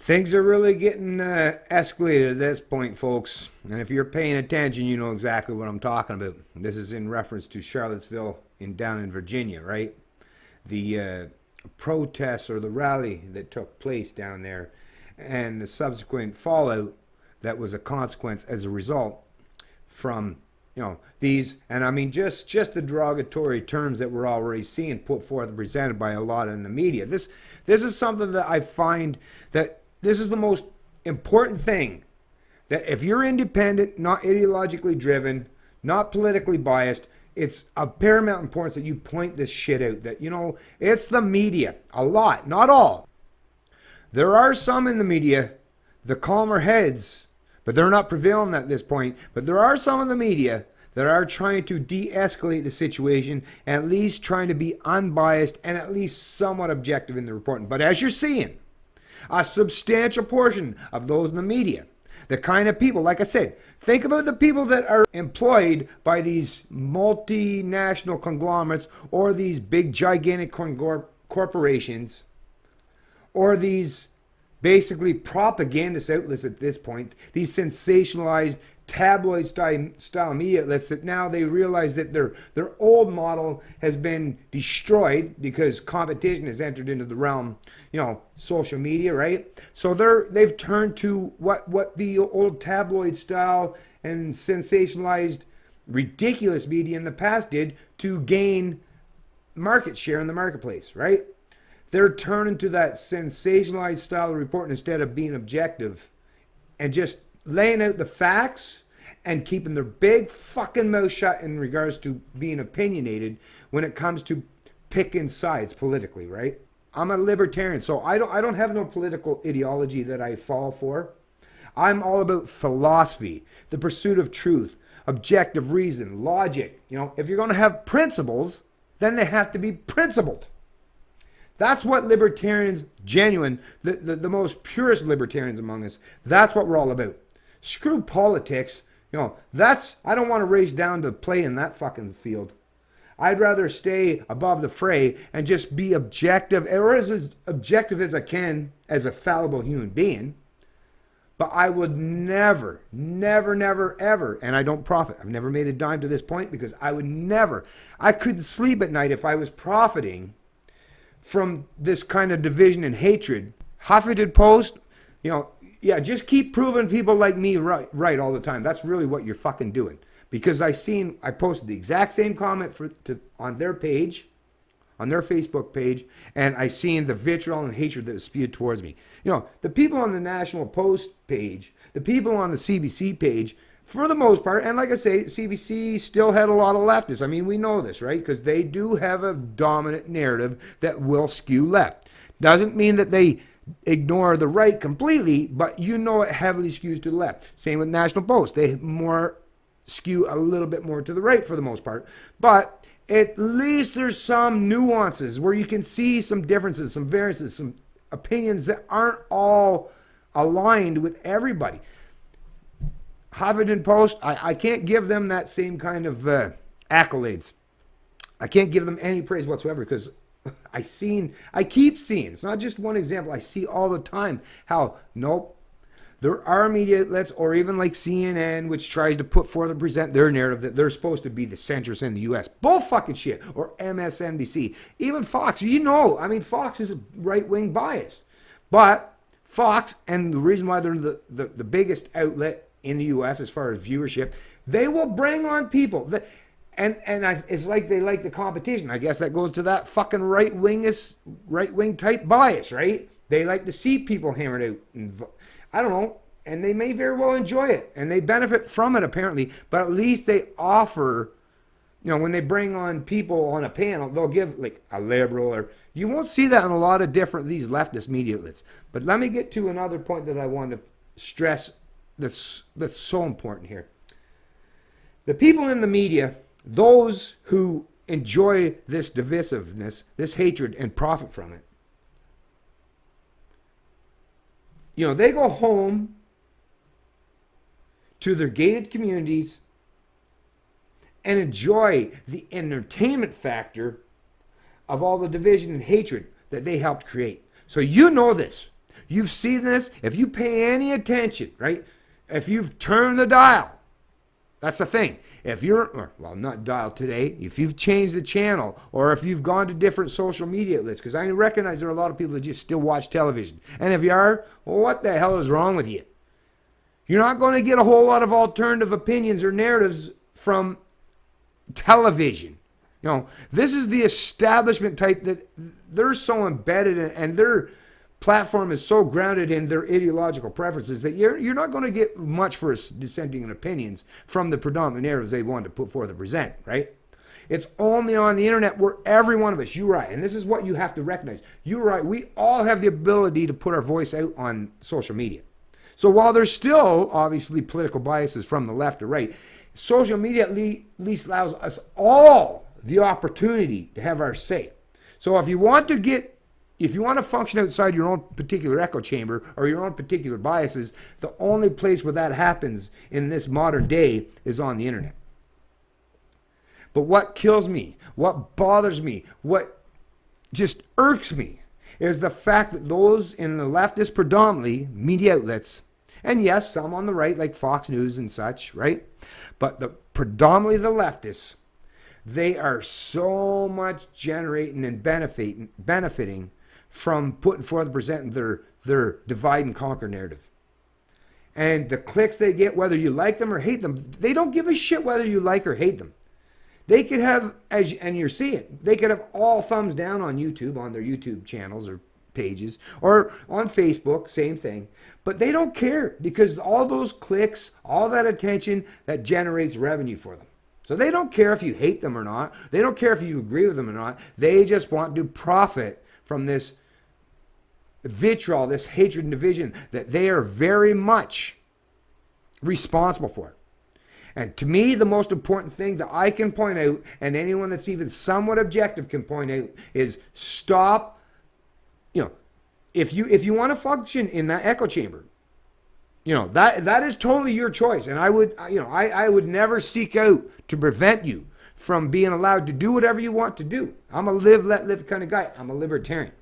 Things are really getting escalated at this point, folks. And if you're paying attention, you know exactly what I'm talking about. This is in reference to Charlottesville down in Virginia, right? The protests or the rally that took place down there and the subsequent fallout that was a consequence as a result from these, and I mean just the derogatory terms that we're already seeing put forth and presented by a lot in the media. This is something that I find that this is the most important thing, that if you're independent, not ideologically driven, not politically biased, it's of paramount importance that you point this shit out. That it's the media, a lot, not all. There are some in the media, the calmer heads, but they're not prevailing at this point. But there are some in the media that are trying to de-escalate the situation, and at least trying to be unbiased and at least somewhat objective in the reporting. But as you're seeing, a substantial portion of those in the media, the kind of people, like I said, think about the people that are employed by these multinational conglomerates or these big gigantic corporations or these basically propagandist outlets at this point, these sensationalized tabloid style media outlets that now they realize that their old model has been destroyed because competition has entered into the realm, social media, right? So they've turned to what the old tabloid style and sensationalized ridiculous media in the past did to gain market share in the marketplace, right? They're turning to that sensationalized style of reporting instead of being objective and just laying out the facts and keeping their big fucking mouth shut in regards to being opinionated when it comes to picking sides politically, right? I'm a libertarian, so I don't have no political ideology that I fall for. I'm all about philosophy, the pursuit of truth, objective reason, logic. If you're going to have principles, then they have to be principled. That's what libertarians, genuine, the most purest libertarians among us, that's what we're all about. Screw politics. I don't want to race down to play in that fucking field. I'd rather stay above the fray and just be objective, or as objective as I can as a fallible human being. But I would never, ever, and I don't profit. I've never made a dime to this point because I couldn't sleep at night if I was profiting from this kind of division and hatred. Huffington Post, just keep proving people like me right all the time. That's really what you're fucking doing. Because I posted the exact same comment on their page, on their Facebook page, and I seen the vitriol and hatred that was spewed towards me. The people on the National Post page, the people on the CBC page, for the most part, and like I say, CBC still had a lot of leftists. I mean, we know this, right? Because they do have a dominant narrative that will skew left. Doesn't mean that they ignore the right completely, but it heavily skews to the left. Same with National Post. They more skew a little bit more to the right for the most part. But at least there's some nuances where you can see some differences, some variances, some opinions that aren't all aligned with everybody. Huffington Post, I can't give them that same kind of accolades. I can't give them any praise whatsoever because I keep seeing, it's not just one example, I see all the time how, nope, there are media outlets or even like CNN which tries to put forth and present their narrative that they're supposed to be the centrists in the US. Bull fucking shit. Or MSNBC. Even Fox, Fox is a right-wing bias. But Fox, and the reason why they're the biggest outlet in the US as far as viewership, they will bring on people it's like they like the competition. I guess that goes to that fucking right-wing type bias, right? They like to see people hammered out. I don't know, and they may very well enjoy it, and they benefit from it apparently, but at least they offer, when they bring on people on a panel, they'll give like a liberal, or you won't see that in a lot of these leftist media outlets. But let me get to another point that I want to stress that's so important here. The people in the media, those who enjoy this divisiveness, this hatred, and profit from it, they go home to their gated communities and enjoy the entertainment factor of all the division and hatred that they helped create. So this. You've seen this. If you pay any attention, right? If you've turned the dial, that's the thing. If you're, well, not dial today, if you've changed the channel, or if you've gone to different social media outlets, because I recognize there are a lot of people that just still watch television. And if you are, well, what the hell is wrong with you? You're not going to get a whole lot of alternative opinions or narratives from television. You know, this is the establishment type that they're so embedded in, and their platform is so grounded in their ideological preferences that you're not going to get much for dissenting opinions from the predominant narratives they want to put forth and present, right? It's only on the internet where every one of us, you're right, and this is what you have to recognize. You're right, we all have the ability to put our voice out on social media. So while there's still obviously political biases from the left or right, social media at least allows us all the opportunity to have our say. So if you want to function outside your own particular echo chamber or your own particular biases, the only place where that happens in this modern day is on the internet. But what kills me, what bothers me, what just irks me is the fact that those in the leftist predominantly media outlets, and yes, some on the right like Fox News and such, right? But predominantly the leftists, they are so much generating and benefiting from putting forth and presenting their divide and conquer narrative. And the clicks they get, whether you like them or hate them, they don't give a shit whether you like or hate them. They could have, and you're seeing, they could have all thumbs down on YouTube, on their YouTube channels or pages, or on Facebook, same thing. But they don't care because all those clicks, all that attention, that generates revenue for them. So they don't care if you hate them or not. They don't care if you agree with them or not. They just want to profit from this vitriol, this hatred and division that they are very much responsible for. And to me, the most important thing that I can point out, and anyone that's even somewhat objective can point out, is stop. You know, if you want to function in that echo chamber, you know, that is totally your choice. And I would never seek out to prevent you from being allowed to do whatever you want to do. I'm a live, let live kind of guy. I'm a libertarian.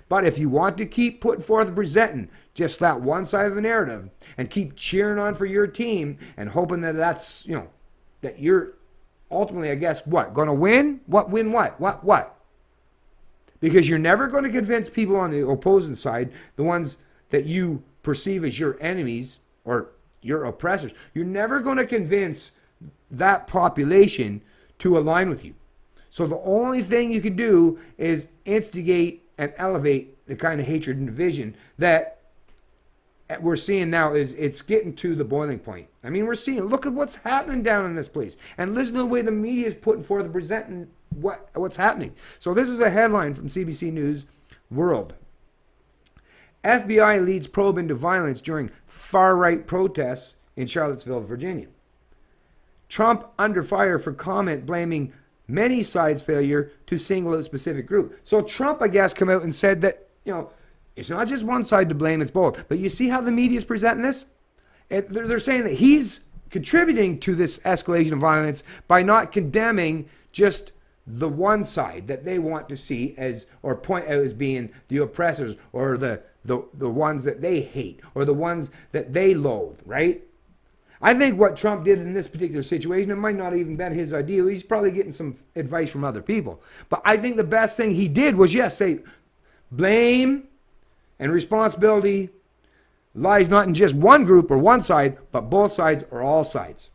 But if you want to keep putting forth and presenting just that one side of the narrative and keep cheering on for your team and hoping that that's, you know, that you're ultimately, I guess, what, going to win? Win what? What? Because you're never going to convince people on the opposing side, the ones that you perceive as your enemies or your oppressors, you're never going to convince that population to align with you. So the only thing you can do is instigate and elevate the kind of hatred and division that we're seeing now. It's getting to the boiling point. I mean, we're seeing, look at what's happening down in this place, and listen to the way the media is putting forth and presenting what's happening. So this is a headline from CBC News World. FBI leads probe into violence during far-right protests in Charlottesville, Virginia. Trump under fire for comment blaming many sides' failure to single out a specific group. So Trump, I guess, come out and said that, you know, it's not just one side to blame, it's both. But you see how the media is presenting this? They're saying that he's contributing to this escalation of violence by not condemning just the one side that they want to see as, or point out as being the oppressors, or the ones that they hate, or the ones that they loathe, right? I think what Trump did in this particular situation, it might not even been his idea. He's probably getting some advice from other people. But I think the best thing he did was, yes, say blame and responsibility lies not in just one group or one side, but both sides or all sides.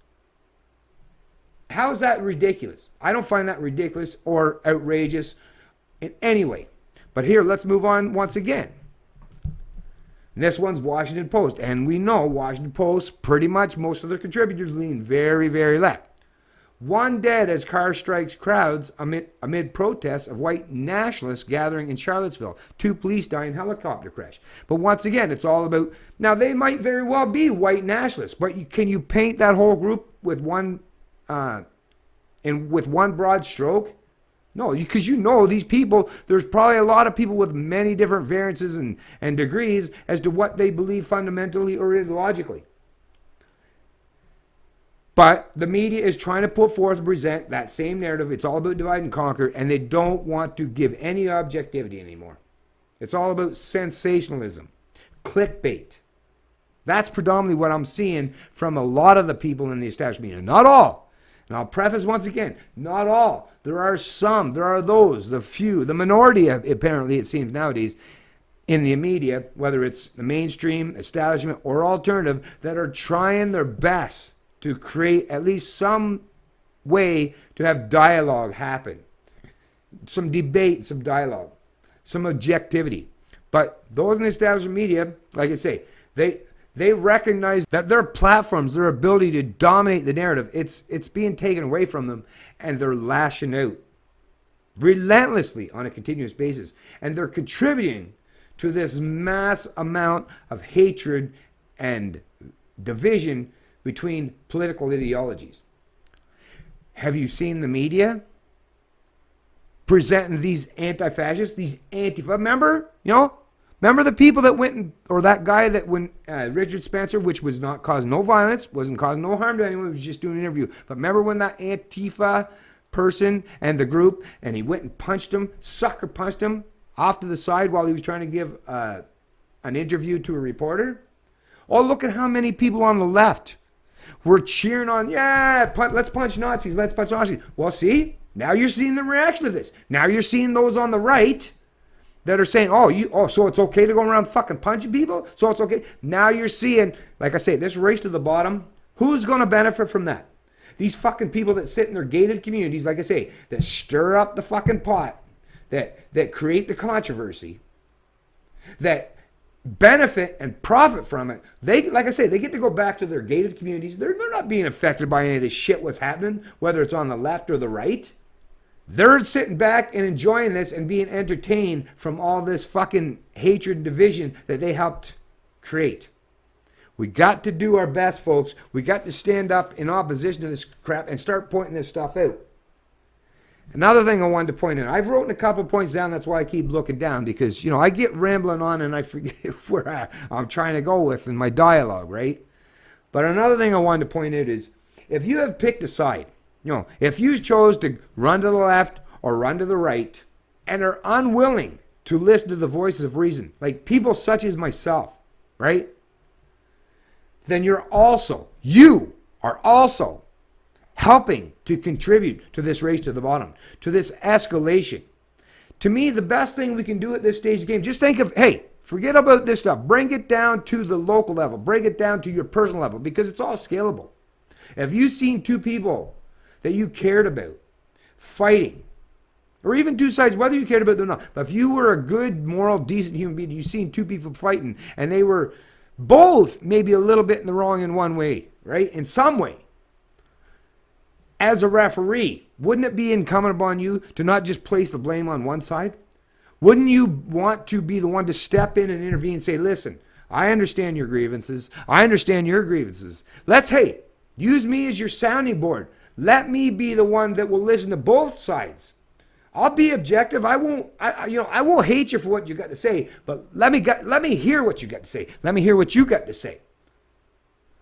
How is that ridiculous? I don't find that ridiculous or outrageous in any way. But here, let's move on once again. This one's Washington Post. And we know Washington Post, pretty much most of their contributors lean very, very left. One dead as car strikes crowds amid protests of white nationalists gathering in Charlottesville. 2 police die in helicopter crash. But once again, it's all about, now they might very well be white nationalists, but can you paint that whole group with one broad stroke? No, because you know these people, there's probably a lot of people with many different variances and degrees as to what they believe fundamentally or ideologically. But the media is trying to put forth and present that same narrative. It's all about divide and conquer, and they don't want to give any objectivity anymore. It's all about sensationalism. clickbait. That's predominantly what I'm seeing from a lot of the people in the establishment media. Not all. And I'll preface once again, not all. There are some, there are those, the few, the minority, apparently it seems nowadays, in the media, whether it's the mainstream, establishment, or alternative, that are trying their best to create at least some way to have dialogue happen. Some debate, some dialogue, some objectivity. But those in the establishment media, like I say, they recognize that their platforms, their ability to dominate the narrative, it's being taken away from them, and they're lashing out relentlessly on a continuous basis. And they're contributing to this mass amount of hatred and division between political ideologies. Have you seen the media presenting these anti-fascists, these antifa? Remember the people that went, or that guy that went, Richard Spencer, which was not causing no violence, wasn't causing no harm to anyone, was just doing an interview. But remember when that Antifa person and the group, and he went and punched him, sucker punched him off to the side while he was trying to give an interview to a reporter? Oh, look at how many people on the left were cheering on, yeah, let's punch Nazis, let's punch Nazis. Well, see, now you're seeing the reaction of this. Now you're seeing those on the right that are saying, so it's okay to go around fucking punching people? So it's okay? Now you're seeing, like I say, this race to the bottom. Who's going to benefit from that? These fucking people that sit in their gated communities, like I say, that stir up the fucking pot, that create the controversy, that benefit and profit from it. They, like I say, they get to go back to their gated communities. They're not being affected by any of this shit what's happening, whether it's on the left or the right. They're sitting back and enjoying this and being entertained from all this fucking hatred and division that they helped create. We got to do our best, folks. We got to stand up in opposition to this crap and start pointing this stuff out. Another thing I wanted to point out, I've written a couple points down, that's why I keep looking down, because, I get rambling on and I forget where I'm trying to go with in my dialogue, right? But another thing I wanted to point out is, if you have picked a side, if you chose to run to the left or run to the right and are unwilling to listen to the voices of reason, like people such as myself, right? Then you are also helping to contribute to this race to the bottom, to this escalation. To me, the best thing we can do at this stage of the game, just think of, hey, forget about this stuff. Bring it down to the local level. Bring it down to your personal level, because it's all scalable. If you've seen two people that you cared about fighting, or even two sides, whether you cared about them or not, but if you were a good, moral, decent human being, you've seen two people fighting, and they were both maybe a little bit in the wrong in one way, right? In some way. As a referee, wouldn't it be incumbent upon you to not just place the blame on one side? Wouldn't you want to be the one to step in and intervene and say, listen, I understand your grievances. I understand your grievances. Use me as your sounding board. Let me be the one that will listen to both sides. I'll be objective. I won't hate you for what you got to say, but let me hear what you got to say. Let me hear what you got to say.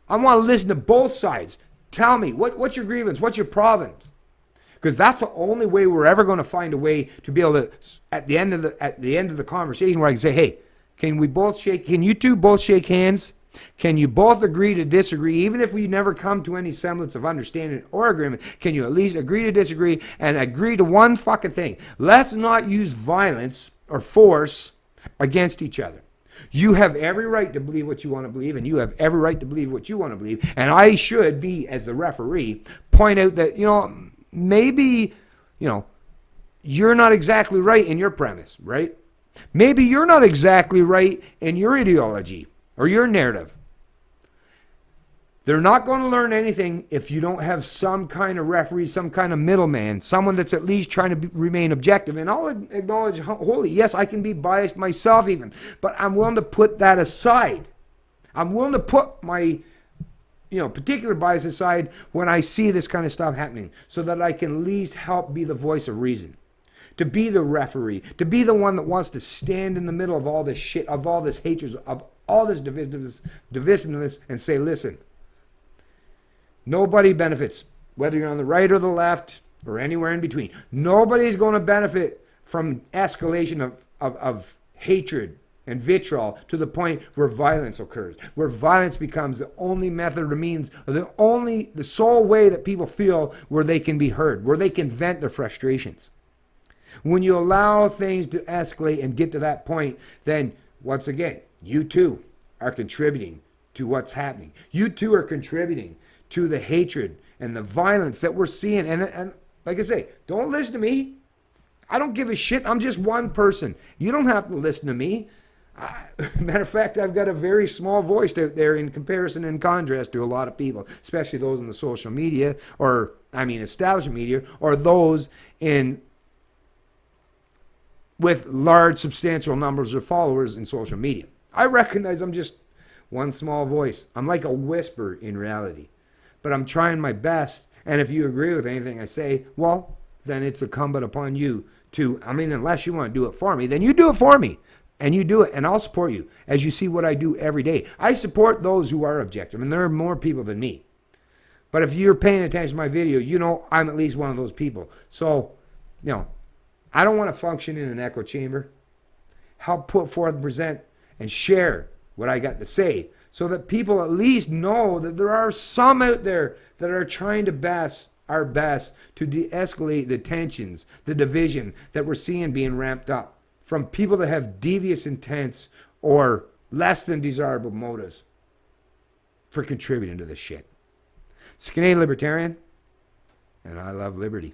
I want to listen to both sides. Tell me, what's your grievance? What's your province? Because that's the only way we're ever going to find a way to be able to, at the end of the conversation, where I can say, hey, can you two both shake hands? Can you both agree to disagree? Even if we never come to any semblance of understanding or agreement, can you at least agree to disagree and agree to one fucking thing? Let's not use violence or force against each other. You have every right to believe what you want to believe, and you have every right to believe what you want to believe. And I should be, as the referee, point out that, maybe, you're not exactly right in your premise, right? Maybe you're not exactly right in your ideology or your narrative. They're not going to learn anything if you don't have some kind of referee, some kind of middleman, someone that's at least trying to remain objective. And I'll acknowledge wholly, yes, I can be biased myself even, but I'm willing to put that aside. I'm willing to put my particular bias aside when I see this kind of stuff happening, so that I can at least help be the voice of reason, to be the referee, to be the one that wants to stand in the middle of all this shit, of all this hatred, of all this divisiveness, and say, listen, nobody benefits, whether you're on the right or the left or anywhere in between. Nobody's going to benefit from escalation of hatred and vitriol to the point where violence occurs, where violence becomes the only method or means, or the sole way that people feel where they can be heard, where they can vent their frustrations. When you allow things to escalate and get to that point, then once again, you too are contributing to what's happening. You too are contributing to the hatred and the violence that we're seeing. And like I say, don't listen to me. I don't give a shit. I'm just one person. You don't have to listen to me. Matter of fact, I've got a very small voice out there in comparison and contrast to a lot of people, especially those in the social media, establishment media, or those with large, substantial numbers of followers in social media. I recognize I'm just one small voice. I'm like a whisper in reality. But I'm trying my best. And if you agree with anything I say, well, then it's incumbent upon you to, unless you want to do it for me, then you do it for me. And you do it, and I'll support you as you see what I do every day. I support those who are objective, and there are more people than me. But if you're paying attention to my video, you know I'm at least one of those people. So, I don't want to function in an echo chamber. Help put forth, present, and share what I got to say so that people at least know that there are some out there that are trying our best to de-escalate the tensions, the division that we're seeing being ramped up from people that have devious intents or less than desirable motives for contributing to this shit. It's Canadian Libertarian, and I love liberty.